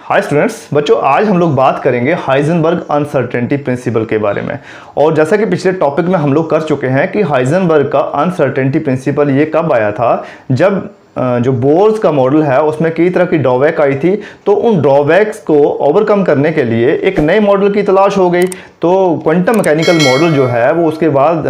Hi students, बच्चों आज हम लोग बात करेंगे हाइजेनबर्ग अनसर्टेनिटी प्रिंसिपल के बारे में। और जैसा कि पिछले टॉपिक में हम लोग कर चुके हैं कि हाइजेनबर्ग का अनसर्टेनिटी प्रिंसिपल ये कब आया था, जब जो बोर्स का मॉडल है उसमें कई तरह की ड्रॉबैक आई थी। तो उन ड्रॉबैक्स को ओवरकम करने के लिए एक नए मॉडल की तलाश हो गई। तो क्वांटम मैकेनिकल मॉडल जो है वो उसके बाद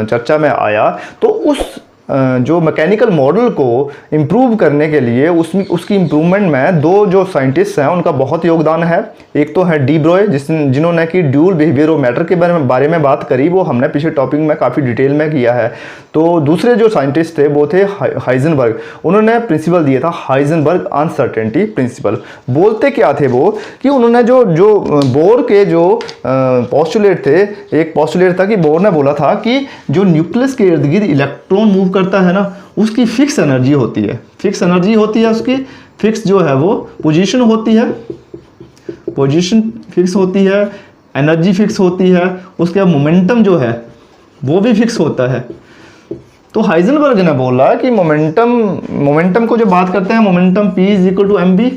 चर्चा में आया। तो उस जो मैकेनिकल मॉडल को इम्प्रूव करने के लिए उसकी इम्प्रूवमेंट में दो जो साइंटिस्ट हैं उनका बहुत योगदान है। एक तो है डी ब्रोय जिन्होंने कि ड्यूल बिहेवियर ऑफ मैटर के बारे में बात करी, वो हमने पिछले टॉपिक में काफ़ी डिटेल में किया है। तो दूसरे जो साइंटिस्ट थे वो थे हाइजेनबर्ग। उन्होंने प्रिंसिपल दिया था हाइजेनबर्ग अनसर्टेनिटी प्रिंसिपल। बोलते क्या थे वो कि उन्होंने जो बोर के जो पोस्टुलेट थे, एक पोस्टुलेट था कि बोर ने बोला था कि जो न्यूक्लियस के इर्द गिर्द इलेक्ट्रॉन मूव करता है ना, उसकी फिक्स एनर्जी होती है। फिक्स एनर्जी होती है, उसकी फिक्स जो है वो पोजीशन होती है, पोजीशन फिक्स होती है, एनर्जी फिक्स होती है, उसके बाद मोमेंटम जो है वो भी फिक्स होता है। तो हाइजेनबर्ग ने बोला कि मोमेंटम को जो बात करते हैं momentum P is equal to mv,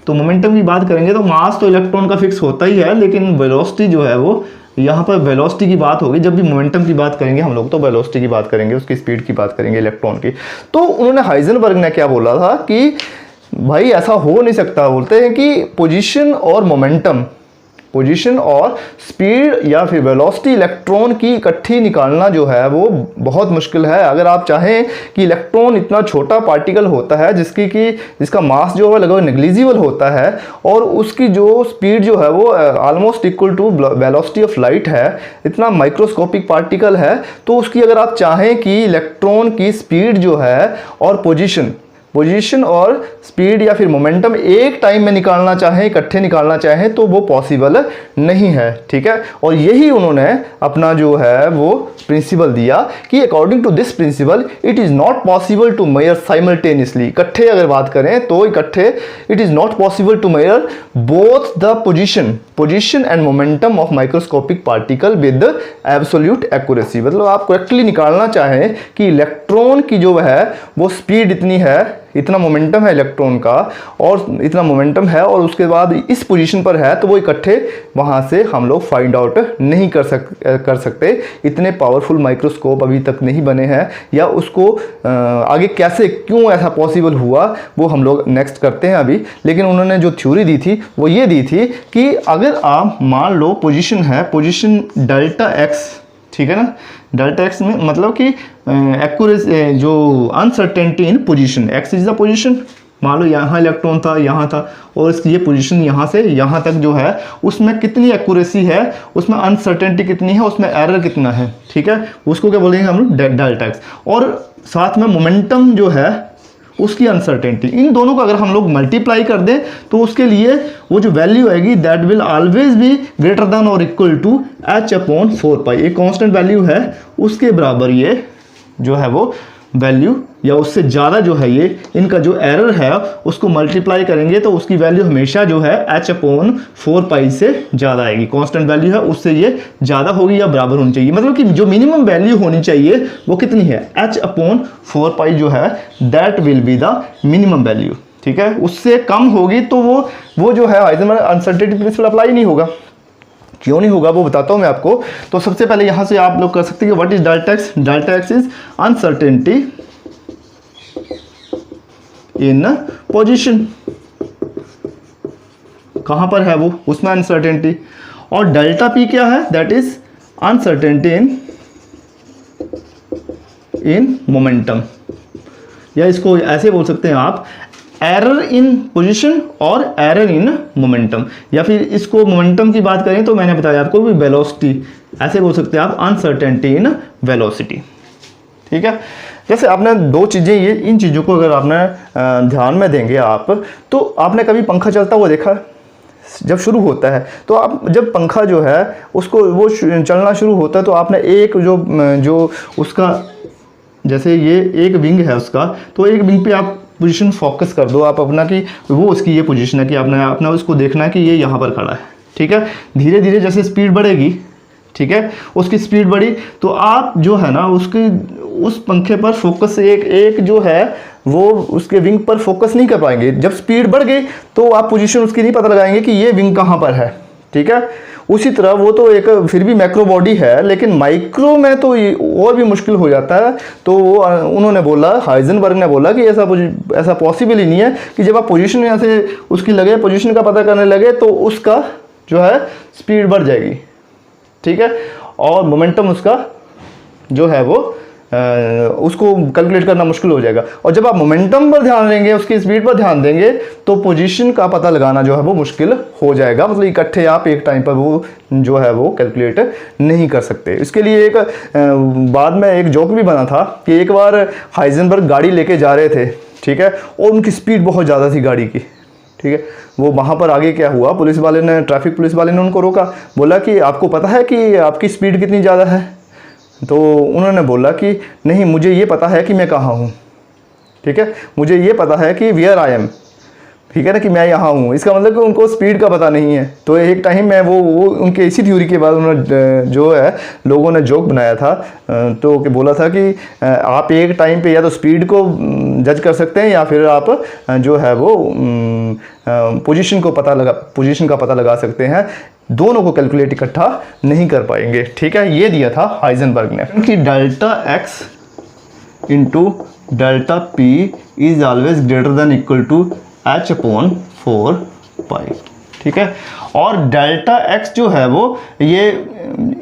तो मोमेंटम की बात करेंगे तो मास तो इलेक्ट्रॉन का फिक्स होता ही है, लेकिन वेलोसिटी जो है वो यहाँ पर वेलोसिटी की बात होगी। जब भी मोमेंटम की बात करेंगे हम लोग तो वेलोसिटी की बात करेंगे, उसकी स्पीड की बात करेंगे इलेक्ट्रॉन की। तो उन्होंने हाइजेनबर्ग ने क्या बोला था कि भाई ऐसा हो नहीं सकता। बोलते हैं कि पोजीशन और मोमेंटम, पोजीशन और स्पीड या फिर वेलोसिटी इलेक्ट्रॉन की इकट्ठी निकालना जो है वो बहुत मुश्किल है। अगर आप चाहें कि इलेक्ट्रॉन इतना छोटा पार्टिकल होता है जिसका मास जो है लगभग नेग्लिजिबल होता है और उसकी जो स्पीड जो है वो almost equal to velocity of light है, इतना माइक्रोस्कोपिक पार्टिकल है, तो उसकी अगर आप चाहें कि इलेक्ट्रॉन की स्पीड जो है और पोजीशन और स्पीड या फिर मोमेंटम एक टाइम में निकालना चाहें, इकट्ठे निकालना चाहें, तो वो पॉसिबल नहीं है। ठीक है, और यही उन्होंने अपना जो है वो प्रिंसिपल दिया कि according to this principle it is not possible to measure simultaneously. इकट्ठे अगर बात करें तो इकट्ठे it is not possible to measure both the position and momentum of microscopic particle with absolute accuracy. मतलब आप करेक्टली निकालना चाहें कि इलेक्ट्रॉन की जो है वो स्पीड इतनी है, इतना मोमेंटम है इलेक्ट्रॉन का और इतना मोमेंटम है और उसके बाद इस पोजीशन पर है, तो वो इकट्ठे वहाँ से हम लोग फाइंड आउट नहीं कर सकते। इतने पावरफुल माइक्रोस्कोप अभी तक नहीं बने हैं, या उसको आगे कैसे क्यों ऐसा पॉसिबल हुआ वो हम लोग नेक्स्ट करते हैं अभी। लेकिन उन्होंने जो थ्योरी दी थी वो ये दी थी कि अगर आप मान लो पोजीशन है, पोजीशन डेल्टा एक्स, ठीक है ना, डेल्टा एक्स में मतलब कि एक्यूरेसी जो uncertainty in position, x is the position, मान लो यहाँ इलेक्ट्रॉन था, यहाँ था, और इसकी ये पोजीशन यहाँ से यहाँ तक जो है उसमें कितनी एक्यूरेसी है, उसमें अनसर्टेनिटी कितनी है, उसमें एरर कितना है। ठीक है, उसको क्या बोलेंगे हम लोग, डेल्टा एक्स। और साथ में मोमेंटम जो है उसकी अनसर्टेनिटी, इन दोनों को अगर हम लोग मल्टीप्लाई कर दें तो उसके लिए वो जो वैल्यू आएगी that will always be greater then और इक्वल टू h/4π। एक कांस्टेंट वैल्यू है, उसके बराबर ये जो है वो वैल्यू या उससे ज़्यादा जो है ये इनका जो एरर है उसको मल्टीप्लाई करेंगे तो उसकी वैल्यू हमेशा जो है h/4π से ज़्यादा आएगी। कांस्टेंट वैल्यू है उससे ये ज़्यादा होगी या बराबर होनी चाहिए। मतलब कि जो मिनिमम वैल्यू होनी चाहिए वो कितनी है, h/4π जो है that will be the minimum value. ठीक है, उससे कम होगी तो वो जो है हाइजेनबर्ग अनसर्टेनिटी प्रिंसिपल अप्लाई नहीं होगा। क्यों नहीं होगा वो बताता हूँ मैं आपको। तो सबसे पहले यहाँ से आप लोग कर सकते हैं कि what is delta x. Delta x is uncertainty in position, कहाँ पर है वो, उसमें अनसर्टेनिटी। और डेल्टा पी क्या है, that is uncertainty in momentum, या इसको ऐसे बोल सकते हैं आप, एरर इन पोजीशन और एरर इन मोमेंटम। या फिर इसको मोमेंटम की बात करें तो मैंने बताया आपको भी वेलोसिटी, ऐसे बोल सकते हैं आप अनसर्टेनिटी इन वेलोसिटी। ठीक है, जैसे आपने दो चीज़ें, ये इन चीज़ों को अगर आपने ध्यान में देंगे आप, तो आपने कभी पंखा चलता हुआ देखा, जब शुरू होता है तो आप जब पंखा जो है उसको वो चलना शुरू होता है तो आपने एक जो उसका, जैसे ये एक विंग है उसका, तो एक विंग पे आप पोजीशन फोकस कर दो आप अपना कि वो उसकी ये पोजीशन है कि आपने अपना उसको देखना है कि ये यहाँ पर खड़ा है। ठीक है, धीरे धीरे जैसे स्पीड बढ़ेगी ठीक है, उसकी स्पीड बढ़ी तो आप जो है ना उसकी उस पंखे पर फोकस एक जो है वो उसके विंग पर फोकस नहीं कर पाएंगे। जब स्पीड बढ़ गई तो आप पोजीशन उसकी नहीं पता लगाएंगे कि ये विंग कहाँ पर है, ठीक है। उसी तरह वो तो एक फिर भी मैक्रो बॉडी है, लेकिन माइक्रो में तो ये और भी मुश्किल हो जाता है। तो वो उन्होंने बोला, हाइजेनबर्ग ने बोला कि ऐसा पॉसिबल ही नहीं है कि जब आप पोजीशन यहाँ से उसकी लगे, पोजीशन का पता करने लगे तो उसका जो है स्पीड बढ़ जाएगी, ठीक है, और मोमेंटम उसका जो है वो उसको कैलकुलेट करना मुश्किल हो जाएगा। और जब आप मोमेंटम पर ध्यान देंगे, उसकी स्पीड पर ध्यान देंगे, तो पोजीशन का पता लगाना जो है वो मुश्किल हो जाएगा। मतलब इकट्ठे आप एक टाइम पर वो जो है वो कैलकुलेट नहीं कर सकते। इसके लिए एक बाद में एक जोक भी बना था कि एक बार हाइजेनबर्ग गाड़ी लेके जा रहे थे, ठीक है, और उनकी स्पीड बहुत ज़्यादा थी गाड़ी की, ठीक है। वो वहाँ पर आगे क्या हुआ, पुलिस वाले ने, ट्रैफिक पुलिस वाले ने उनको रोका, बोला कि आपको पता है कि आपकी स्पीड कितनी ज़्यादा है? तो उन्होंने बोला कि नहीं, मुझे ये पता है कि मैं कहाँ हूँ, ठीक है, मुझे ये पता है कि वेयर आई एम, ठीक है ना, कि मैं यहाँ हूँ। इसका मतलब कि उनको स्पीड का पता नहीं है। तो एक टाइम में वो उनके इसी थ्योरी के बाद उन्होंने जो है लोगों ने जोक बनाया था, तो कि बोला था कि आप एक टाइम पे या तो स्पीड को जज कर सकते हैं या फिर आप जो है वो पोजीशन का पता लगा सकते हैं, दोनों को कैलकुलेट इकट्ठा नहीं कर पाएंगे, ठीक है। ये दिया था हाइजेनबर्ग ने कि delta x into delta p is always greater than equal to h upon 4 pi, ठीक है। और डेल्टा x जो है वो ये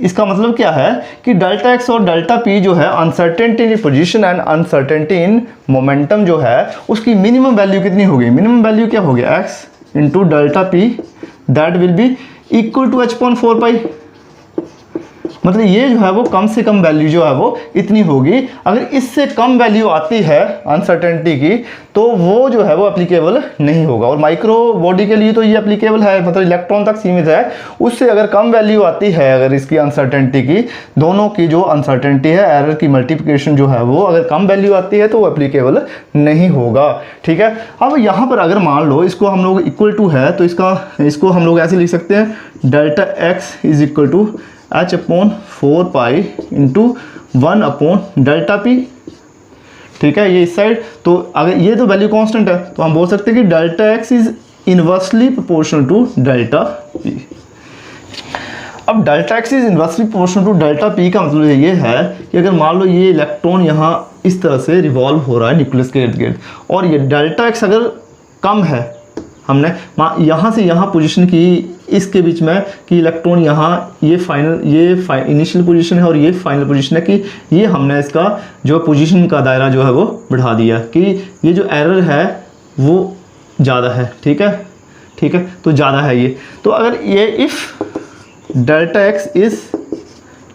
इसका मतलब क्या है कि डेल्टा x और डेल्टा p जो है uncertainty in position and uncertainty in momentum जो है उसकी मिनिमम वैल्यू कितनी होगी? मिनिमम वैल्यू क्या होगी? x into delta p that will be equal to h upon 4 pi. मतलब ये जो है वो कम से कम वैल्यू जो है वो इतनी होगी। अगर इससे कम वैल्यू आती है अनसर्टेनिटी की तो वो जो है वो एप्लीकेबल नहीं होगा। और माइक्रो बॉडी के लिए तो ये एप्लीकेबल है, मतलब इलेक्ट्रॉन तक सीमित है। उससे अगर कम वैल्यू आती है अगर इसकी अनसर्टेनिटी की, दोनों की जो अनसर्टेनिटी है, एरर की मल्टीप्लिकेशन जो है वो अगर कम वैल्यू आती है तो वो एप्लीकेबल नहीं होगा, ठीक है। अब यहाँ पर अगर मान लो इसको हम लोग इक्वल टू है तो इसको हम लोग ऐसे लिख सकते हैं, delta x is equal to h upon 4 pi into 1 upon delta p, ठीक है। ये इस साइड, तो अगर ये तो वैल्यू कांस्टेंट है तो हम बोल सकते हैं कि delta x is inversely proportional to delta P. अब delta x is inversely proportional to delta P का मतलब ये है कि अगर मान लो ये इलेक्ट्रॉन यहाँ इस तरह से रिवॉल्व हो रहा है न्यूक्लियस के इर्द गिर्द, और ये डेल्टा एक्स अगर कम है, हमने यहाँ से यहाँ पोजीशन की इसके बीच में कि इलेक्ट्रॉन यहाँ ये इनिशियल पोजीशन है और ये फाइनल पोजीशन है, कि ये हमने इसका जो पोजीशन का दायरा जो है वो बढ़ा दिया कि ये जो एरर है वो ज़्यादा है, ठीक है, ठीक है, तो ज़्यादा है ये। तो अगर ये if delta x is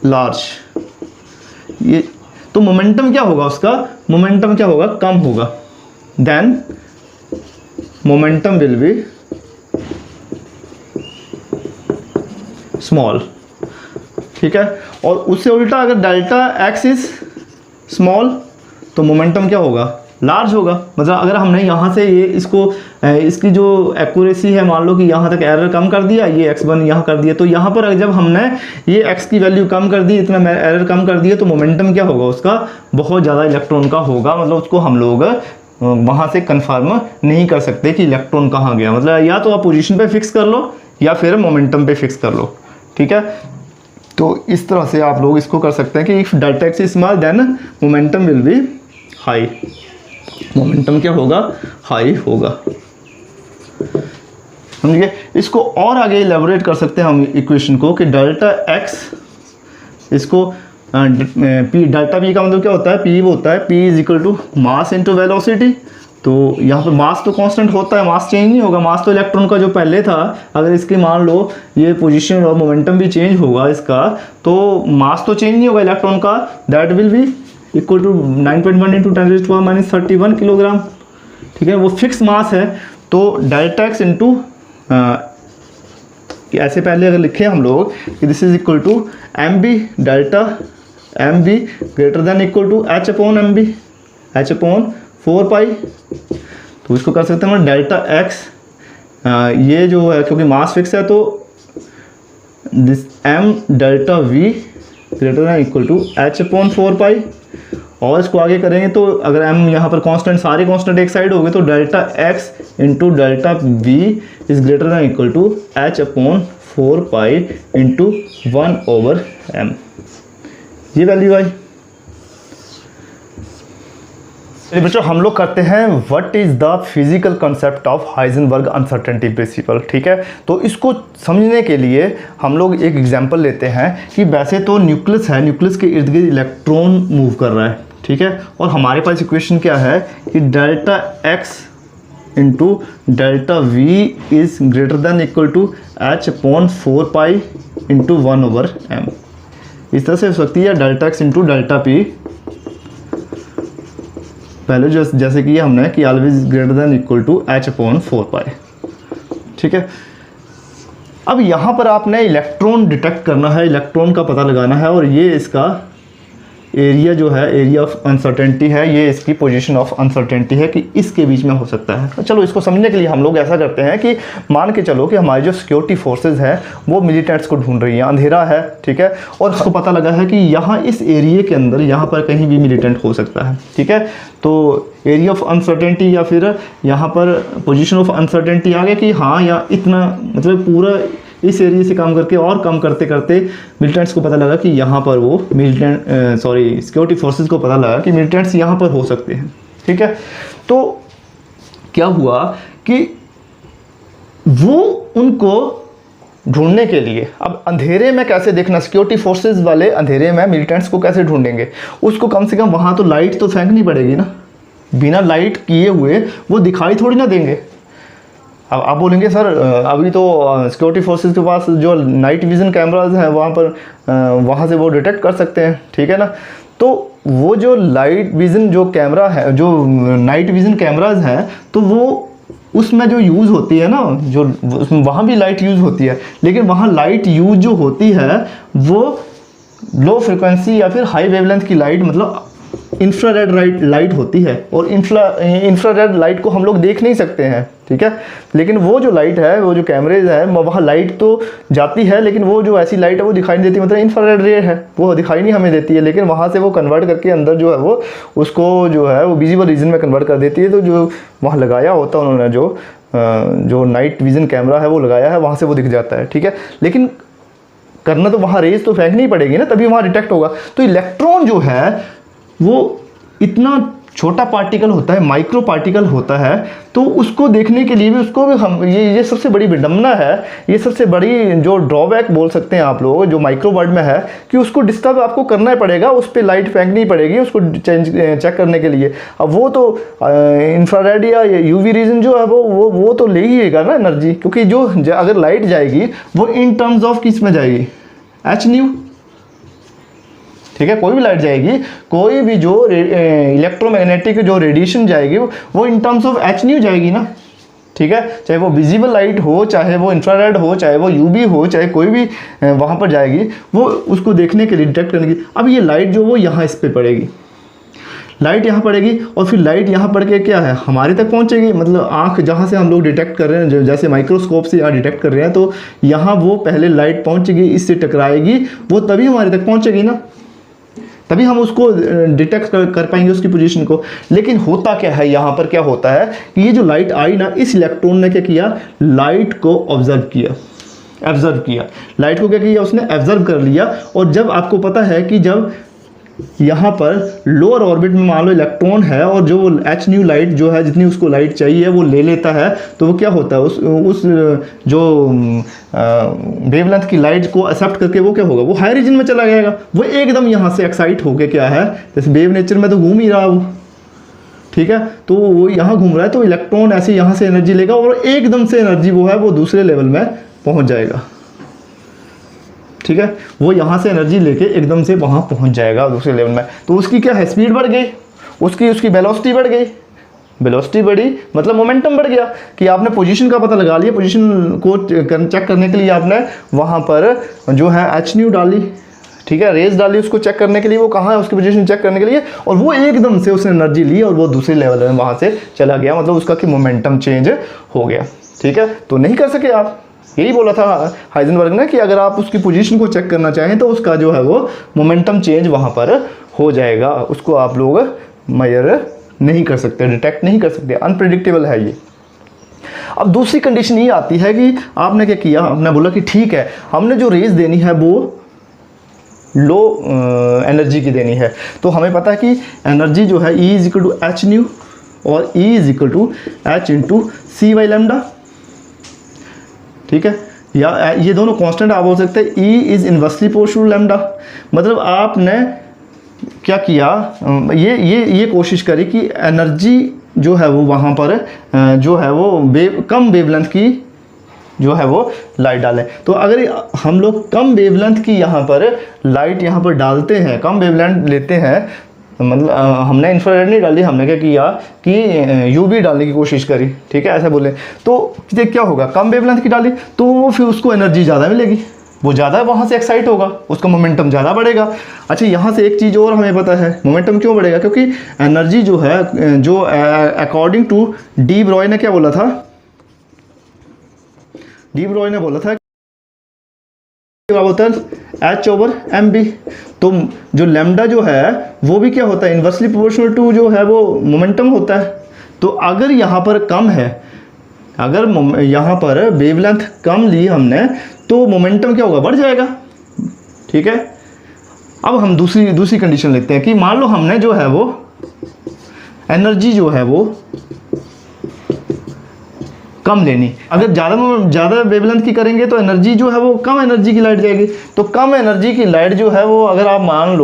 large, ये तो मोमेंटम क्या होगा उसका? मोमेंटम क्या होगा? कम होगा। Then momentum will be small, ठीक है। और उससे उल्टा अगर डेल्टा एक्स इज स्मॉल तो मोमेंटम क्या होगा? लार्ज होगा। मतलब अगर हमने यहाँ से ये इसकी जो एक्यूरेसी है, मान लो कि यहाँ तक एरर कम कर दिया, ये x1 यहाँ कर दिया, तो यहाँ पर जब हमने ये x की वैल्यू कम कर दी, इतना एरर कम कर दिया, तो मोमेंटम क्या होगा उसका? बहुत ज़्यादा इलेक्ट्रॉन का होगा। मतलब उसको हम लोग वहाँ से कंफर्म नहीं कर सकते कि इलेक्ट्रॉन कहाँ गया। मतलब या तो आप पोजीशन पे फिक्स कर लो या फिर मोमेंटम पे फिक्स कर लो, ठीक है। तो इस तरह से आप लोग इसको कर सकते हैं कि if delta x is small then momentum will be high. Momentum क्या होगा? हाई होगा, समझिए। इसको और आगे इलेबोरेट कर सकते हैं हम इक्वेशन को कि डेल्टा एक्स, इसको पी, डेल्टा पी का मतलब क्या होता है? पी वो होता है p is equal to mass into velocity. तो यहाँ पर मास तो कांस्टेंट होता है, मास चेंज नहीं होगा। मास तो इलेक्ट्रॉन का जो पहले था, अगर इसकी मान लो ये पोजीशन और मोमेंटम भी चेंज होगा इसका, तो मास तो चेंज नहीं होगा इलेक्ट्रॉन का। That will be equal to 9.1 into 10⁻³ kilogram, ठीक है, वो फिक्स मास है। तो डेल्टा एक्स इंटू ऐसे पहले अगर लिखे हम लोग कि this is equal to m b, delta m b greater than equal to h upon m b, h upon 4 pi. तो इसको कर सकते हैं डेल्टा एक्स, ये जो है क्योंकि मास फिक्स है तो this m delta v greater than equal to h/4 और इसको आगे करेंगे तो अगर m यहाँ पर कांस्टेंट, सारे कांस्टेंट एक साइड हो गए तो delta x into delta v is greater than equal to h/4 into 1/m। ये वैल्यू आई। चलिए बच्चों, हम लोग करते हैं what is the physical concept of Heisenberg uncertainty principle. ठीक है, तो इसको समझने के लिए हम लोग एक एग्जांपल लेते हैं कि वैसे तो न्यूक्लियस है, न्यूक्लियस के इर्द गिर्द इलेक्ट्रॉन मूव कर रहा है। ठीक है, और हमारे पास इक्वेशन क्या है कि delta x into delta v is greater than equal to h/4 into 1/m। इस तरह से हो सकती है delta x into delta p, पहले जैसे कि हमने कि always greater than equal to h/4। ठीक है, अब यहाँ पर आपने इलेक्ट्रॉन डिटेक्ट करना है, इलेक्ट्रॉन का पता लगाना है, और ये इसका एरिया जो है, एरिया ऑफ अनसर्टेनिटी है, ये इसकी पोजीशन ऑफ अनसर्टेनिटी है कि इसके बीच में हो सकता है। चलो इसको समझने के लिए हम लोग ऐसा करते हैं कि मान के चलो कि हमारी जो सिक्योरिटी फोर्सेस हैं वो मिलिटेंट्स को ढूंढ रही हैं, अंधेरा है। ठीक है, और उसको पता लगा है कि यहाँ इस एरिया के अंदर यहाँ पर कहीं भी मिलिटेंट हो सकता है। ठीक है, तो एरिया ऑफ अनसर्टेनिटी या फिर यहाँ पर पोजीशन ऑफ अनसर्टेनिटी आ गया कि हाँ, या इतना मतलब पूरा इस एरिया से काम करके और कम करते करते मिलिटेंट्स को पता लगा कि यहाँ पर वो सिक्योरिटी फोर्सेस को पता लगा कि मिलिटेंट्स यहाँ पर हो सकते हैं। ठीक है, तो क्या हुआ कि वो उनको ढूंढने के लिए, अब अंधेरे में कैसे देखना, सिक्योरिटी फोर्सेस वाले अंधेरे में मिलिटेंट्स को कैसे ढूंढेंगे, उसको कम से कम वहाँ तो लाइट तो फेंकनी पड़ेगी ना, बिना लाइट किए हुए वो दिखाई थोड़ी ना देंगे। अब आप बोलेंगे सर अभी तो सिक्योरिटी फोर्सेस के पास जो नाइट विज़न कैमराज हैं वहाँ पर वहाँ से वो डिटेक्ट कर सकते हैं। ठीक है ना, तो वो जो लाइट विज़न जो कैमरा है, जो नाइट विज़न कैमराज हैं, तो वो उसमें जो यूज़ होती है ना, जो वहाँ भी लाइट यूज़ होती है, लेकिन वहाँ लाइट यूज़ जो होती है वो लो फ्रिक्वेंसी या फिर हाई वेवलेंथ की लाइट, मतलब इंफ्रारेड लाइट होती है, और इंफ्रारेड लाइट को हम लोग देख नहीं सकते हैं। ठीक है, लेकिन वो जो लाइट है, वो जो कैमरेज है, वहाँ लाइट तो जाती है, लेकिन वो जो ऐसी लाइट है वो दिखाई नहीं देती, मतलब इंफ्रारेड रे है, वो दिखाई नहीं हमें देती है, लेकिन वहाँ से वो कन्वर्ट करके अंदर जो है वो उसको जो है वो विजिबल रीजन में कन्वर्ट कर देती है। तो जो वहाँ लगाया होता है उन्होंने, जो नाइट विजन कैमरा है वो लगाया है, वहाँ से वो दिख जाता है। ठीक है, लेकिन करना तो वहाँ रेज तो फेंकनी पड़ेगी ना, तभी वहाँ डिटेक्ट होगा। तो इलेक्ट्रॉन जो है वो इतना छोटा पार्टिकल होता है, माइक्रो पार्टिकल होता है, तो उसको देखने के लिए भी उसको भी हम ये सबसे बड़ी विडंबना है, ये सबसे बड़ी जो ड्रॉबैक बोल सकते हैं आप लोग, जो माइक्रो वर्ड में है, कि उसको डिस्टर्ब आपको करना ही पड़ेगा, उस पर लाइट फेंकनी पड़ेगी उसको चेक करने के लिए। अब वो तो इंफ्रारेड या यूवी रीजन जो है वो तो ले ही लेगा ना एनर्जी, क्योंकि जो अगर लाइट जाएगी वो इन टर्म्स ऑफ किस में जाएगी, एच न्यू। ठीक है, कोई भी लाइट जाएगी, कोई भी जो इलेक्ट्रोमैग्नेटिक जो रेडिएशन जाएगी वो in terms of H new जाएगी ना। ठीक है, चाहे वो विजिबल लाइट हो, चाहे वो इंफ्रारेड हो, चाहे वो यूवी हो, चाहे कोई भी वहाँ पर जाएगी, वो उसको देखने के लिए, डिटेक्ट करने की। अब ये लाइट जो वो यहाँ इस पर पड़ेगी, लाइट यहाँ पड़ेगी, और फिर लाइट यहाँ पड़ के क्या है हमारे तक पहुँचेगी, मतलब आँख जहाँ से हम लोग डिटेक्ट कर रहे हैं, जैसे माइक्रोस्कोप से यहाँ डिटेक्ट कर रहे हैं, तो यहाँ वो पहले लाइट पहुँचेगी, इससे टकराएगी, वो तभी हमारे तक पहुँचेगी ना, तभी हम उसको डिटेक्ट कर पाएंगे उसकी पोजीशन को। लेकिन होता क्या है, यहाँ पर क्या होता है कि ये जो लाइट आई ना, इस इलेक्ट्रॉन ने क्या किया, लाइट को ऑब्जर्व किया, लाइट को क्या किया, उसने ऑब्जर्व कर लिया। और जब आपको पता है कि जब यहाँ पर लोअर ऑर्बिट में मान लो इलेक्ट्रॉन है, और जो एच न्यू लाइट जो है, जितनी उसको लाइट चाहिए वो ले लेता है, तो वो क्या होता है, उस जो वेवलेंथ की लाइट को एक्सेप्ट करके वो क्या होगा, वो हाई रीजन में चला जाएगा। वो एकदम यहाँ से एक्साइट होके क्या है, जैसे वेव नेचर में तो घूम ही रहा वो, ठीक है, तो वो यहाँ घूम रहा है, तो इलेक्ट्रॉन ऐसे यहाँ से एनर्जी लेगा और एकदम से एनर्जी वो है वो दूसरे लेवल में पहुँच जाएगा। ठीक है, वो यहाँ से एनर्जी लेके एकदम से वहाँ पहुँच जाएगा दूसरे लेवल में। तो उसकी क्या है, स्पीड बढ़ गई, उसकी वेलोसिटी बढ़ गई, वेलोसिटी बढ़ी मतलब मोमेंटम बढ़ गया कि आपने पोजीशन का पता लगा लिया। पोजीशन को चेक करने के लिए आपने वहाँ पर जो है एच न्यू डाली, ठीक है, रेज डाली उसको चेक करने के लिए, वो कहाँ है उसकी पोजीशन चेक करने के लिए, और वो एकदम से उसने एनर्जी ली और वो दूसरे लेवल में वहाँ से चला गया, मतलब उसका कि मोमेंटम चेंज हो गया। ठीक है, तो नहीं कर सके आप, यही बोला था हाइजेनबर्ग ने कि अगर आप उसकी पोजीशन को चेक करना चाहें तो उसका जो है वो मोमेंटम चेंज वहाँ पर हो जाएगा, उसको आप लोग मेजर नहीं कर सकते, डिटेक्ट नहीं कर सकते, अनप्रेडिक्टेबल है ये। अब दूसरी कंडीशन ये आती है कि आपने क्या किया, आपने बोला कि ठीक है हमने जो रेज देनी है वो लो एनर्जी की देनी है, तो हमें पता है कि एनर्जी जो है E is equal to h nu और E is equal to h into c by lambda, ठीक है, या ये दोनों कांस्टेंट आप बोल सकते हैं E is inversely proportional to lambda. मतलब आपने क्या किया, ये कोशिश करी कि एनर्जी जो है वो वहाँ पर जो है वो कम वेवलेंथ की जो है वो लाइट डालें। तो अगर हम लोग कम वेवलेंथ की यहाँ पर लाइट यहाँ पर डालते हैं, कम वेवलेंथ लेते हैं, मतलब हमने इंफ्रारेड नहीं डाली, हमने क्या किया कि यूवी डालने की कोशिश करी, ठीक है, ऐसा बोले तो क्या होगा, कम वेवलेंथ की डाली तो वो फिर उसको एनर्जी ज़्यादा मिलेगी, वो ज़्यादा वहाँ से एक्साइट होगा, उसका मोमेंटम ज़्यादा बढ़ेगा। अच्छा यहाँ से एक चीज़ और हमें पता है, मोमेंटम क्यों बढ़ेगा, क्योंकि एनर्जी जो है जो अकॉर्डिंग टू डी ब्रॉय ने क्या बोला था, डी ब्रॉय ने बोला था एच ओवर एम बी, तो जो लैम्डा जो है वो भी क्या होता है, इन्वर्सली प्रोपोर्शनल टू जो है वो मोमेंटम होता है। तो अगर यहाँ पर कम है, अगर यहाँ पर वेवलेंथ कम ली हमने तो मोमेंटम क्या होगा, बढ़ जाएगा, ठीक है। अब हम दूसरी कंडीशन लेते हैं कि मान लो हमने जो है वो एनर्जी जो है वो कम लेनी, अगर ज़्यादा वेवलेंथ की करेंगे तो एनर्जी जो है वो कम एनर्जी की लाइट जाएगी, तो कम एनर्जी की लाइट जो है वो अगर आप मान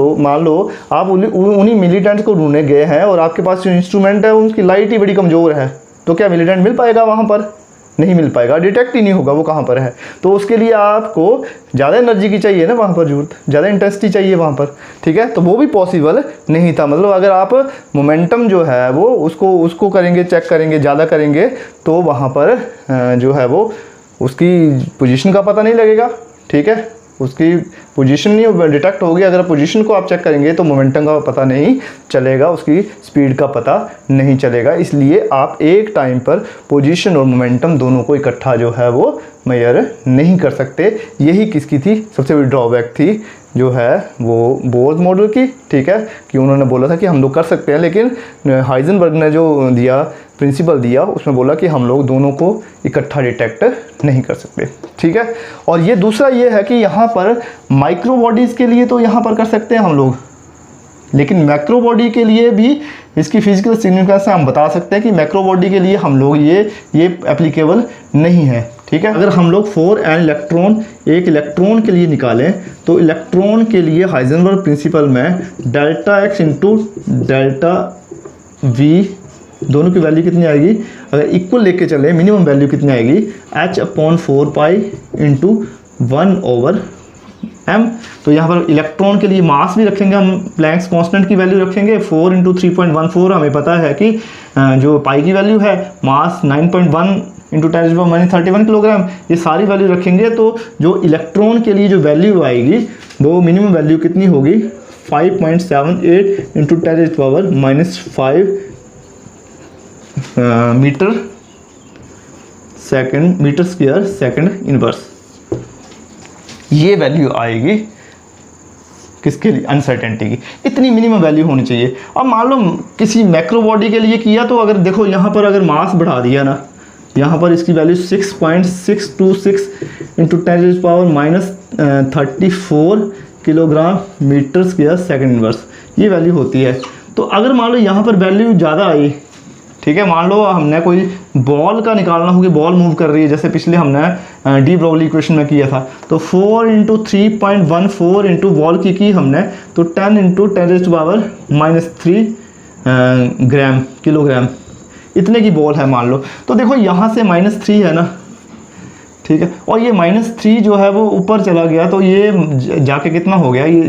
लो आप उन्हीं मिलीटेंट्स को ढूंढने गए हैं और आपके पास जो इंस्ट्रूमेंट है उसकी लाइट ही बड़ी कमज़ोर है, तो क्या मिलीटेंट मिल पाएगा वहाँ पर, नहीं मिल पाएगा, डिटेक्ट ही नहीं होगा वो कहाँ पर है। तो उसके लिए आपको ज़्यादा एनर्जी की चाहिए ना, वहाँ पर जरूरत ज़्यादा इंटेंसिटी चाहिए वहाँ पर, ठीक है, तो वो भी पॉसिबल नहीं था। मतलब अगर आप मोमेंटम जो है वो उसको करेंगे, चेक करेंगे, ज़्यादा करेंगे तो वहाँ पर जो है वो उसकी पोजीशन का पता नहीं लगेगा, ठीक है, उसकी पोजीशन नहीं डिटेक्ट होगी। अगर पोजीशन को आप चेक करेंगे तो मोमेंटम का पता नहीं चलेगा, उसकी स्पीड का पता नहीं चलेगा। इसलिए आप एक टाइम पर पोजीशन और मोमेंटम दोनों को इकट्ठा जो है वो मेजर नहीं कर सकते। यही किसकी थी, सबसे बड़ी ड्रॉबैक थी जो है वो बोर्स मॉडल की, ठीक है, कि उन्होंने बोला था कि हम लोग कर सकते हैं, लेकिन हाइजेनबर्ग ने जो दिया प्रिंसिपल दिया उसमें बोला कि हम लोग दोनों को इकट्ठा डिटेक्ट नहीं कर सकते, ठीक है। और ये दूसरा ये है कि यहाँ पर माइक्रो बॉडीज़ के लिए तो यहाँ पर कर सकते हैं हम लोग, लेकिन मैक्रो बॉडी के लिए भी इसकी फिजिकल सिग्निफिकेंस से हम बता सकते हैं कि मैक्रो बॉडी के लिए हम लोग ये एप्लीकेबल नहीं है, ठीक है। अगर हम लोग 4n इलेक्ट्रॉन एक इलेक्ट्रॉन के लिए निकालें तो इलेक्ट्रॉन के लिए हाइजेनबर्ग प्रिंसिपल में delta x into delta v दोनों की वैल्यू कितनी आएगी, अगर इक्वल लेके चले मिनिमम वैल्यू कितनी आएगी, h/4 पाई इंटू 1/m। तो यहाँ पर इलेक्ट्रॉन के लिए मास भी रखेंगे हम, प्लैंक्स कांस्टेंट की वैल्यू रखेंगे 4 इंटू 3.14, हमें पता है कि जो पाई की वैल्यू है मास 9.1 इंटू 10⁻31 किलोग्राम, ये सारी वैल्यू रखेंगे। तो जो इलेक्ट्रॉन के लिए जो वैल्यू आएगी वो मिनिमम वैल्यू कितनी होगी, 5.78 into 10⁻5 metre square second inverse, ये वैल्यू आएगी किसके लिए, अनसर्टेनिटी की। इतनी मिनिमम वैल्यू होनी चाहिए। अब मान लो किसी मैक्रो बॉडी के लिए किया तो अगर देखो यहाँ पर अगर मास बढ़ा दिया ना, यहाँ पर इसकी value 6.626 into 10⁻34 kilogram metre square second inverse, ये वैल्यू होती है। तो अगर मान लो यहाँ पर वैल्यू ज़्यादा आई, ठीक है, मान लो हमने कोई बॉल का निकालना हो कि बॉल मूव कर रही है, जैसे पिछले हमने डी ब्रोगली इक्वेशन में किया था, तो 4 इंटू 3.14 इंटू बॉल की हमने, तो 10 इंटू 10⁻³ ग्राम किलोग्राम, इतने की बॉल है मान लो। तो देखो यहाँ से -3 है ना, ठीक है, और ये -3 जो है वो ऊपर चला गया, तो ये जाके कितना हो गया, ये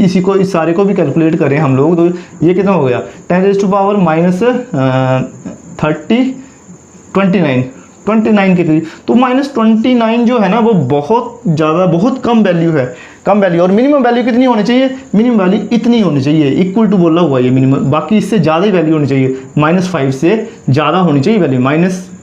इसी को इस सारे को भी कैलकुलेट करें हम लोग, तो ये कितना हो गया 10⁻29 के करीब। तो -29 जो है ना वो बहुत ज़्यादा, बहुत कम वैल्यू है, कम वैल्यू। और मिनिमम वैल्यू कितनी होनी चाहिए, मिनिमम वैल्यू इतनी होनी चाहिए, इक्वल टू बोला हुआ ये मिनिमम, बाकी इससे ज़्यादा ही वैल्यू होनी चाहिए, -5 से ज़्यादा होनी चाहिए वैल्यू,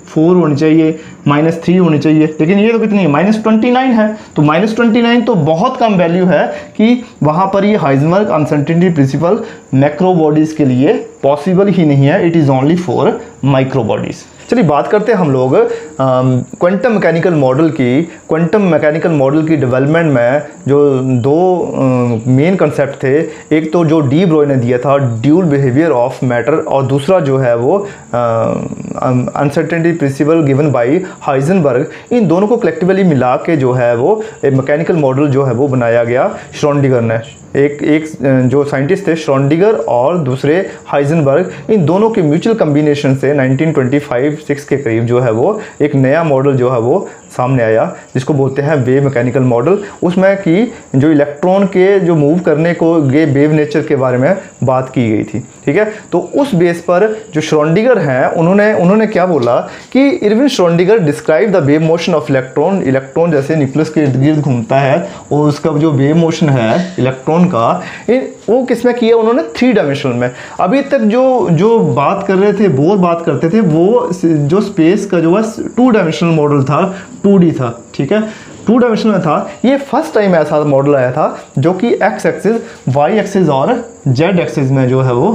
-4 होनी चाहिए, -3 होनी चाहिए, लेकिन ये तो कितनी है, -29 है। तो -29 तो बहुत कम वैल्यू है कि वहाँ पर ये Heisenberg uncertainty principle macro bodies के लिए पॉसिबल ही नहीं है, it is only for micro bodies. चलिए बात करते हैं हम लोग क्वांटम मैकेनिकल मॉडल की। क्वांटम मैकेनिकल मॉडल की डेवलपमेंट में जो दो मेन कंसेप्ट थे, एक तो जो डी ब्रोय ने दिया था ड्यूल बिहेवियर ऑफ मैटर, और दूसरा जो है वो uncertainty principle given by Heisenberg. इन दोनों को कलेक्टिवली मिला के जो है वो एक मैकेनिकल मॉडल जो है वो बनाया गया श्रोडिंगर ने। एक जो साइंटिस्ट थे श्रोडिंगर और दूसरे हाइजेनबर्ग, इन दोनों के म्यूचुअल कम्बिनेशन से 1925-6 के करीब जो है वो एक नया मॉडल जो है वो सामने आया, जिसको बोलते हैं वेव मैकेनिकल मॉडल। उसमें कि जो इलेक्ट्रॉन के जो मूव करने को ये वेव नेचर के बारे में बात की गई थी, ठीक है। तो उस बेस पर जो श्रोडिंगर हैं उन्होंने क्या बोला कि Irwin Schrodinger describe the wave motion of electron. Electron जैसे न्यूक्लियस के इर्द गिर्द घूमता है और उसका जो वेव मोशन है इलेक्ट्रॉन का, वो किसमें किया उन्होंने, 3 डायमेंशनल में। अभी तक जो बात कर रहे थे, बोर बात करते थे, वो जो स्पेस का जो है 2 डायमेंशनल मॉडल था, 2D था, ठीक है, 2 डायमेंशनल में था। ये फर्स्ट टाइम ऐसा मॉडल आया था जो कि एक्स एक्सिस, वाई एक्सिस और जेड एक्सिस में जो है वो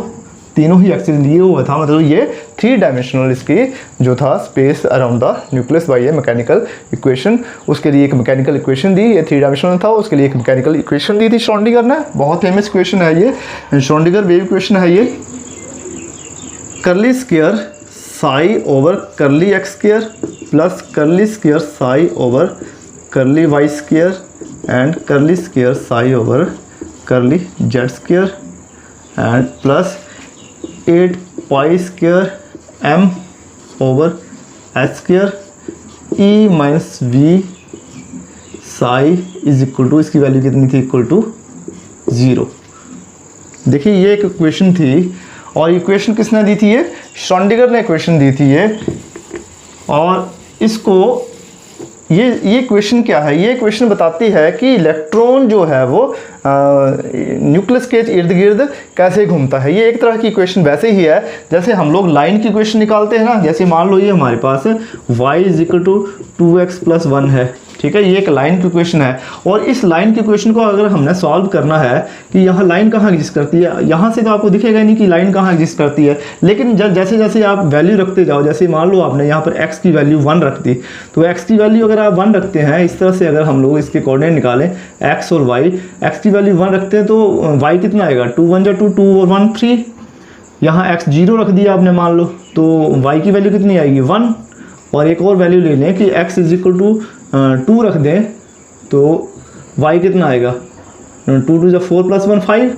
तीनों ही एक्सिस लिए हुआ था। मतलब ये 3 डायमेंशनल इसकी जो था space around the nucleus bye A mechanical equation. उसके लिए एक मैकेनिकल इक्वेशन दी, ये 3 डायमेंशनल था, उसके लिए एक मैकेनिकल इक्वेशन दी थी श्रोडिंगर ने। बहुत फेमस इक्वेशन है ये, श्रोडिंगर वेव इक्वेशन है ये, curly square psi over curly x square plus curly square psi over curly y square and curly square psi over curly z square and plus 8 pi square m over h square e minus v psi is equal to, इसकी वैल्यू कितनी थी, equal to 0। देखिए ये एक equation थी, और equation किसने दी थी, ये श्रोडिंगर ने इक्वेशन दी थी ये। और इसको ये इक्वेशन क्या है, ये इक्वेशन बताती है कि इलेक्ट्रॉन जो है वो न्यूक्लियस के इर्द गिर्द कैसे घूमता है। ये एक तरह की इक्वेशन वैसे ही है जैसे हम लोग लाइन की इक्वेशन निकालते हैं ना। जैसे मान लो ये हमारे पास y is equal to 2x + 1 है, ठीक है, ये एक लाइन की इक्वेशन है। और इस लाइन की इक्वेशन को अगर हमने सॉल्व करना है कि यहाँ लाइन कहाँ एग्जिस्ट करती है, यहाँ से तो आपको दिखेगा नहीं कि लाइन कहाँ एग्जिस्ट करती है, लेकिन जैसे जैसे आप वैल्यू रखते जाओ, जैसे मान लो आपने यहाँ पर x की वैल्यू 1 रख दी, तो x की वैल्यू अगर आप 1 रखते हैं, इस तरह से अगर हम लोग इसके कोऑर्डिनेट निकालें x और y, x की वैल्यू 1 रखते हैं तो y कितना आएगा, 2 × 1 = 2, 2 और 1 3। यहाँ x 0 रख दिया आपने मान लो, तो y की वैल्यू कितनी आएगी 1। और एक और वैल्यू ले लें कि x इज इक्वल टू 2 रख दें, तो y कितना आएगा, 2 × 2 = 4 + 1 5।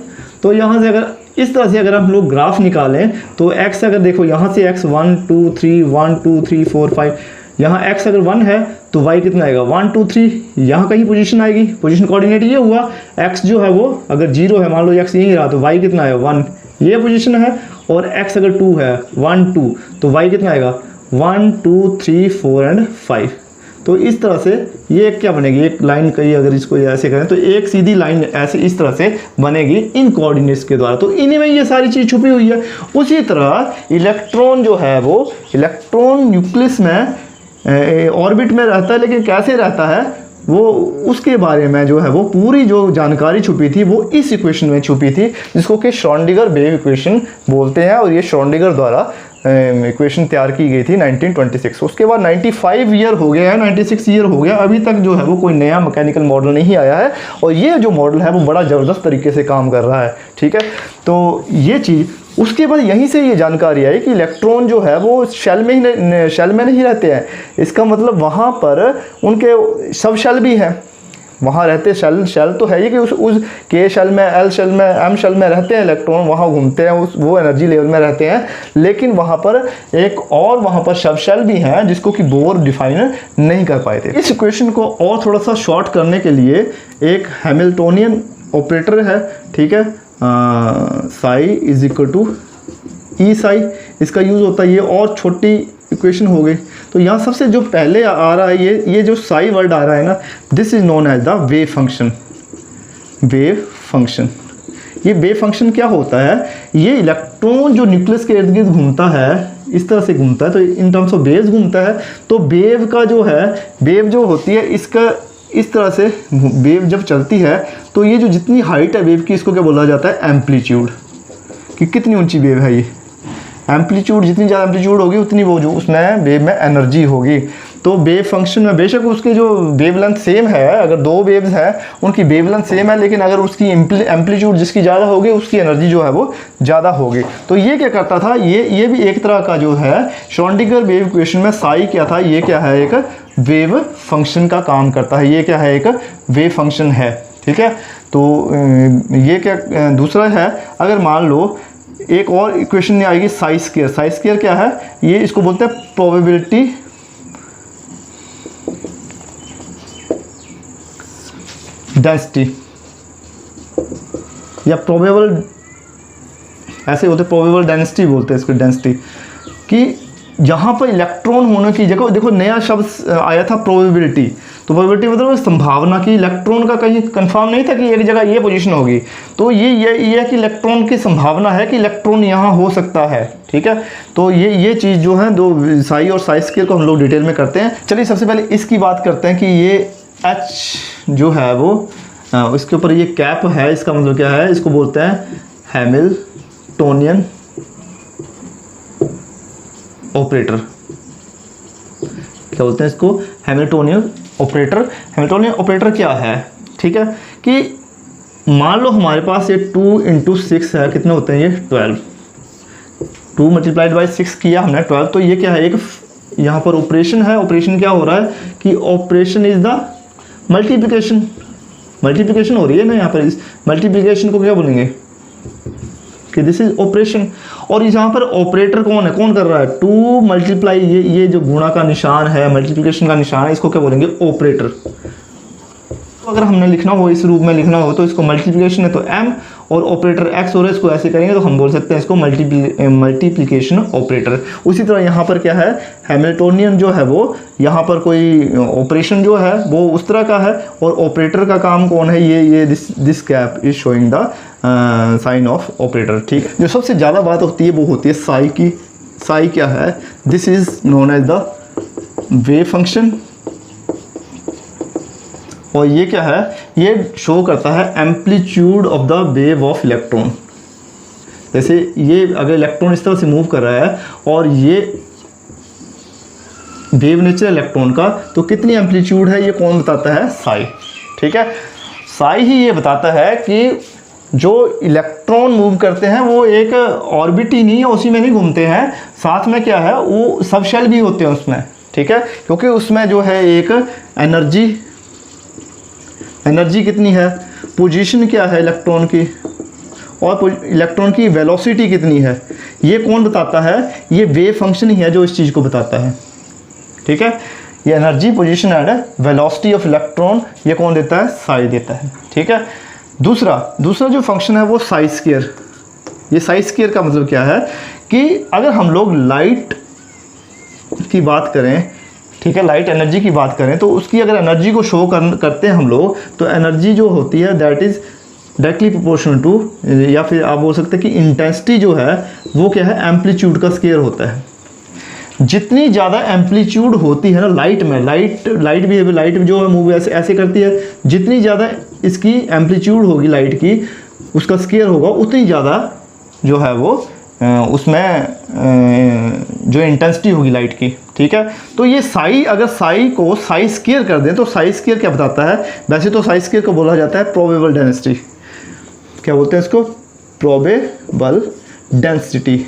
तो यहाँ से अगर इस तरह से अगर हम लोग ग्राफ निकालें तो x अगर देखो यहाँ से x 1 2 3 1 2 3 4 5, यहाँ x अगर 1 है तो y कितना आएगा 1 2 3, यहाँ कहीं पोजीशन आएगी। पोजीशन कोऑर्डिनेट ये हुआ, x जो है वो अगर 0 है, मान लो x यहीं रहा, तो y कितना आएगा 1, ये पोजीशन है। और x अगर 2 है 1 2, तो y कितना आएगा 1 2 3 4 एंड 5। तो इस तरह से ये क्या बनेगी, एक लाइन कहीं अगर इसको ऐसे करें तो एक सीधी लाइन ऐसे इस तरह से बनेगी इन कोऑर्डिनेट्स के द्वारा। तो इन्हीं में ये सारी चीज़ छुपी हुई है। उसी तरह इलेक्ट्रॉन जो है वो, इलेक्ट्रॉन न्यूक्लियस में ऑर्बिट में रहता है, लेकिन कैसे रहता है वो, उसके बारे में जो है वो पूरी जो जानकारी छुपी थी वो इस इक्वेशन में छुपी थी, जिसको कि श्रोडिंगर वेव इक्वेशन बोलते हैं। और ये श्रोडिंगर द्वारा इक्वेशन तैयार की गई थी 1926। उसके बाद 95 ईयर हो गया है, 96 ईयर हो गया, अभी तक जो है वो कोई नया मैकेनिकल मॉडल नहीं आया है। और ये जो मॉडल है वो बड़ा ज़बरदस्त तरीके से काम कर रहा है, ठीक है। तो ये चीज़, उसके बाद यहीं से ये जानकारी आई कि इलेक्ट्रॉन जो है वो शेल में नहीं रहते हैं। इसका मतलब वहाँ पर उनके सब शेल भी हैं, वहाँ रहते शेल तो है ही कि उस के शेल में, एल शेल में, एम शेल में रहते हैं इलेक्ट्रॉन, वहाँ घूमते हैं, वो एनर्जी लेवल में रहते हैं। लेकिन वहाँ पर एक और वहाँ पर सब शेल भी हैं जिसको कि बोर डिफाइन नहीं कर पाए थे। इस इक्वेशन को और थोड़ा सा शॉर्ट करने के लिए एक हैमिल्टोनियन ऑपरेटर है, ठीक है, साई इज इक्वल टू ई साई, इसका यूज़ होता है। ये और छोटी इक्वेशन हो गई। तो यहाँ सबसे जो पहले आ रहा है ये जो साई वर्ड आ रहा है ना, this is known as the wave function. Wave function, ये वेव फंक्शन क्या होता है, ये इलेक्ट्रॉन जो न्यूक्लियस के इर्द गिर्द घूमता है, इस तरह से घूमता है, तो इन टर्म्स ऑफ वेव्स घूमता है। तो वेव का जो है, वेव जो होती है इसका इस तरह से वेव जब चलती है तो ये जो जितनी हाइट है वेव की, इसको क्या बोला जाता है, एम्पलीट्यूड, कि कितनी ऊंची वेव है ये। एम्पलीट्यूड जितनी ज़्यादा एम्पलीट्यूड होगी उतनी वो जो उसमें वेव में एनर्जी होगी। तो वेव फंक्शन में बेशक उसके जो वेवलेंथ सेम है, अगर दो वेव्स हैं उनकी वेवलेंथ सेम है, लेकिन अगर उसकी एम्पलीट्यूड जिसकी ज़्यादा होगी उसकी एनर्जी जो है वो ज़्यादा होगी। तो ये क्या करता था, ये भी एक तरह का जो है श्रोडिंगर वेव इक्वेशन में साई क्या था, ये क्या है, एक वेव फंक्शन का काम करता है। ये क्या है, एक वेव फंक्शन है, ठीक है। तो ये क्या दूसरा है, अगर मान लो एक और इक्वेशन नहीं आएगी साई स्क्वायर। साई स्क्वायर क्या है, ये इसको बोलते हैं प्रोबेबिलिटी डेंसिटी या प्रोबेबल, ऐसे होते प्रोबेबल डेंसिटी बोलते हैं इसको, डेंसिटी, कि जहाँ पर इलेक्ट्रॉन होने की जगह, देखो नया शब्द आया था प्रोबेबिलिटी। तो प्रोबेबिलिटी मतलब संभावना की, इलेक्ट्रॉन का कहीं कंफर्म नहीं था कि एक जगह ये पोजीशन होगी। तो ये है कि इलेक्ट्रॉन की संभावना है कि इलेक्ट्रॉन यहाँ हो सकता है, ठीक है। तो ये चीज़ जो है, दो साई और साई स्क्वायर को हम लोग डिटेल में करते हैं। चलिए सबसे पहले इसकी बात करते हैं कि ये H जो है वो इसके ऊपर ये कैप है, इसका मतलब क्या है, इसको बोलते हैं हैमिल्टोनियन ऑपरेटर। क्या बोलते हैं इसको, हैमिल्टोनियन ऑपरेटर। हैमिल्टोनियन ऑपरेटर क्या है, ठीक है, कि मान लो हमारे पास ये 2 × 6 है, कितने होते हैं ये 12, 2 × 6 किया हमने 12। तो ये क्या है, एक यहाँ पर ऑपरेशन है। ऑपरेशन क्या हो रहा है कि operation is the multiplication, multiplication हो रही है ना यहाँ पर। इस मल्टीप्लिकेशन को क्या बोलेंगे कि दिस इज ऑपरेशन। और यहाँ पर ऑपरेटर कौन है, कौन कर रहा है, 2 मल्टीप्लाई, ये जो गुणा का निशान है, मल्टीप्लिकेशन का निशान है, इसको क्या बोलेंगे, ऑपरेटर। तो अगर हमने लिखना हो, इस रूप में लिखना हो, तो इसको मल्टीप्लिकेशन है तो m, और ऑपरेटर x हो रहा है, इसको ऐसे करेंगे तो हम बोल सकते हैं इसको मल्टीप्लिकेशन ऑपरेटर। उसी तरह यहाँ पर क्या है, हैमिल्टोनियन जो है वो, यहाँ पर कोई ऑपरेशन जो है वो उस तरह का है, और ऑपरेटर का काम कौन है, ये this cap is showing the sign of operator, ठीक है। जो सबसे ज़्यादा बात होती है वो होती है साई की। साई क्या है, this is known as the wave function, और ये क्या है, ये शो करता है amplitude of the wave of electron. जैसे ये अगर इलेक्ट्रॉन इस तरह से मूव कर रहा है और ये वेव नेचर इलेक्ट्रॉन का, तो कितनी एम्पलीट्यूड है ये कौन बताता है, साई, ठीक है। साई ही ये बताता है कि जो इलेक्ट्रॉन मूव करते हैं वो एक ऑर्बिट ही नहीं है, उसी में नहीं घूमते हैं, साथ में क्या है वो सब शेल भी होते हैं उसमें, ठीक है। क्योंकि उसमें जो है एक एनर्जी कितनी है, पोजीशन क्या है इलेक्ट्रॉन की, और इलेक्ट्रॉन की वेलोसिटी कितनी है, ये कौन बताता है, ये वेव फंक्शन ही है जो इस चीज़ को बताता है, ठीक है। ये energy, position and velocity of electron ये कौन देता है, साई देता है, ठीक है। दूसरा जो फंक्शन है वो साई स्क्वायर। ये साई स्क्वायर का मतलब क्या है कि अगर हम लोग लाइट की बात करें, ठीक है, लाइट एनर्जी की बात करें, तो उसकी अगर एनर्जी को शो करते हैं हम लोग, तो एनर्जी जो होती है that is directly proportional to, या फिर आप बोल सकते हैं कि इंटेंसिटी जो है वो क्या है, एम्पलीट्यूड का स्क्वायर होता है। जितनी ज़्यादा एम्पलीट्यूड होती है ना लाइट में, लाइट जो है मूव ऐसे करती है, जितनी ज़्यादा इसकी एम्पलीट्यूड होगी लाइट की, उसका स्क्वायर होगा, उतनी ज़्यादा जो है वो उसमें जो इंटेंसिटी होगी लाइट की, ठीक है। तो ये साई, अगर साई को साई स्क्वायर कर दें तो साई स्क्वायर क्या बताता है, वैसे तो साई स्क्वायर को बोला जाता है प्रोबेबल डेंसिटी। क्या बोलते हैं इसको, प्रोबेबल डेंसिटी।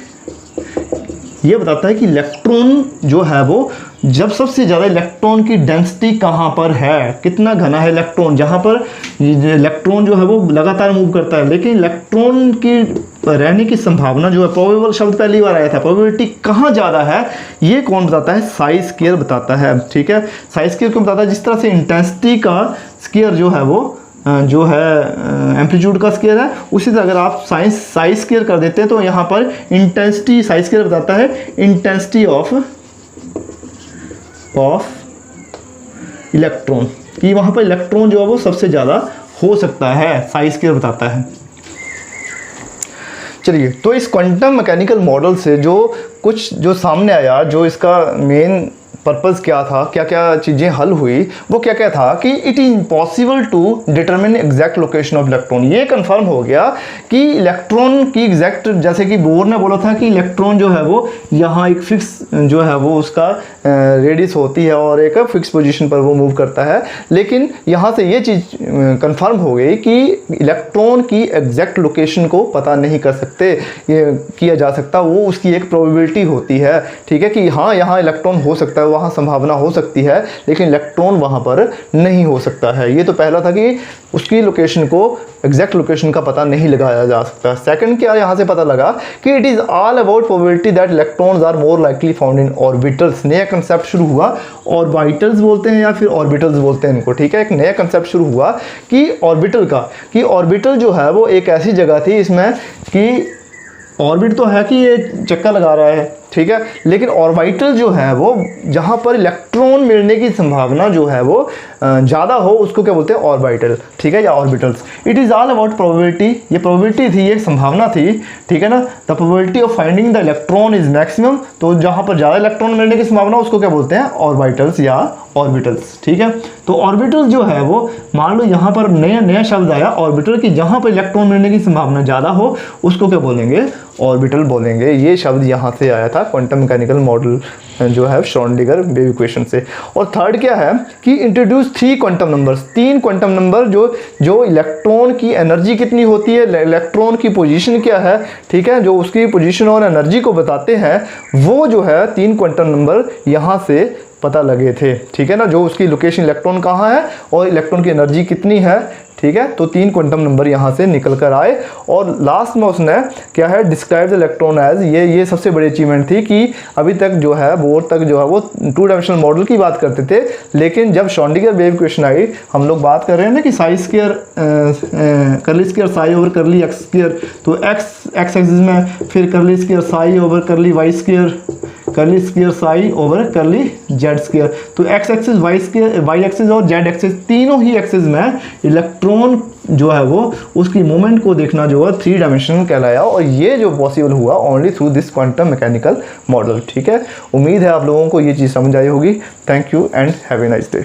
ये बताता है कि इलेक्ट्रॉन जो है वो, जब सबसे ज़्यादा इलेक्ट्रॉन की डेंसिटी कहाँ पर है, कितना घना है इलेक्ट्रॉन, जहाँ पर इलेक्ट्रॉन जो है वो लगातार मूव करता है, लेकिन इलेक्ट्रॉन की रहने की संभावना जो है, प्रोबेबल शब्द पहली बार आया था, प्रोबेबिलिटी कहाँ ज़्यादा है, ये कौन बताता है, साई स्क्वायर बताता है, ठीक है। साई स्क्वायर को बताता है, जिस तरह से इंटेंसिटी का स्क्वायर जो है वो जो है एम्पलीट्यूड का स्क्वायर है, उसी तरह अगर आप साई स्क्वायर कर देते हैं तो यहाँ पर इंटेंसिटी, साई स्क्वायर बताता है इंटेंसिटी ऑफ इलेक्ट्रॉन, कि वहाँ पर इलेक्ट्रॉन जो है वो सबसे ज़्यादा हो सकता है, साई स्क्वायर बताता है। चलिए, तो इस क्वांटम मैकेनिकल मॉडल से जो सामने आया, जो इसका मेन पर्पज़ क्या था, क्या क्या चीज़ें हल हुई, वो क्या क्या था कि it is impossible to determine exact location of electron. ये कंफर्म हो गया कि इलेक्ट्रॉन की एग्जैक्ट, जैसे कि बोर ने बोला था कि इलेक्ट्रॉन जो है वो यहाँ एक फिक्स जो है वो उसका रेडियस होती है और एक फिक्स पोजीशन पर वो मूव करता है, लेकिन यहाँ से ये चीज़ कंफर्म हो गई कि इलेक्ट्रॉन की एग्जैक्ट लोकेशन को पता नहीं कर सकते, ये किया जा सकता, वो उसकी एक प्रोबेबिलिटी होती है, ठीक है, कि हाँ यहाँ इलेक्ट्रॉन हो सकता है, वहाँ संभावना हो सकती है, लेकिन इलेक्ट्रॉन वहाँ पर नहीं हो सकता है। ये तो पहला था कि उसकी लोकेशन को, एग्जैक्ट लोकेशन का पता नहीं लगाया जा सकता। सेकंड क्या यहाँ से पता लगा कि it is all about probability that electrons are more likely found in orbitals. नया कंसेप्ट शुरू हुआ, ऑर्बिटल्स बोलते हैं या फिर ऑर्बिटल्स बोलते हैं इनको, ठीक है, एक नया कंसेप्ट शुरू हुआ कि ऑर्बिटल का, कि ऑर्बिटल जो है वो एक ऐसी जगह थी इसमें कि ऑर्बिट तो है कि ये चक्कर लगा रहा है, ठीक है, लेकिन ऑर्बिटल जो है वो जहाँ पर इलेक्ट्रॉन मिलने की संभावना जो है वो ज़्यादा हो, उसको क्या बोलते हैं, ऑर्बिटल, ठीक है, या orbitals. It is all about probability, ये प्रोबेबिलिटी थी, ये संभावना थी, ठीक है ना। The probability of finding the electron is maximum, तो जहाँ पर ज़्यादा इलेक्ट्रॉन मिलने की संभावना उसको क्या बोलते हैं, ऑर्बिटल्स या ऑर्बिटल्स, ठीक है। तो ऑर्बिटल जो है वो, मान लो यहाँ पर नया शब्द आया ऑर्बिटल, की जहाँ पर इलेक्ट्रॉन मिलने की संभावना ज़्यादा हो उसको क्या बोलेंगे, ऑर्बिटल बोलेंगे। ये शब्द यहाँ से आया था क्वांटम मैकेनिकल मॉडल जो है श्रोडिंगर वेव इक्वेशन से। और थर्ड क्या है कि introduce 3 quantum numbers, 3 quantum number जो इलेक्ट्रॉन की एनर्जी कितनी होती है, इलेक्ट्रॉन की पोजीशन क्या है, ठीक है, जो उसकी पोजीशन और एनर्जी को बताते हैं, वो जो है 3 क्वांटम नंबर यहाँ से पता लगे थे, ठीक है ना, जो उसकी लोकेशन इलेक्ट्रॉन कहाँ है और इलेक्ट्रॉन की एनर्जी कितनी है, ठीक है। तो 3 क्वांटम नंबर यहाँ से निकल कर आए। और लास्ट में उसने क्या है, डिस्क्राइब द इलेक्ट्रॉन एज, ये सबसे बड़ी अचीवमेंट थी कि अभी तक जो है बोर तक जो है वो 2 डायमेंशनल मॉडल की बात करते थे, लेकिन जब श्रोडिंगर वेव इक्वेशन आई, हम लोग बात कर रहे हैं ना कि psi square curly square psi over curly X square, तो एक्स एक्सिस में फिर curly square psi over curly Y square, curly square psi over curly Z square. तो X axis, Y square, Y axis और Z axis, तीनों ही axis में electron जो है वो उसकी मूवमेंट को देखना जो है 3 डायमेंशनल कहलाया। और ये जो पॉसिबल हुआ only through this quantum mechanical model, ठीक है। उम्मीद है आप लोगों को ये चीज़ समझ आई होगी। Thank you and have a nice day.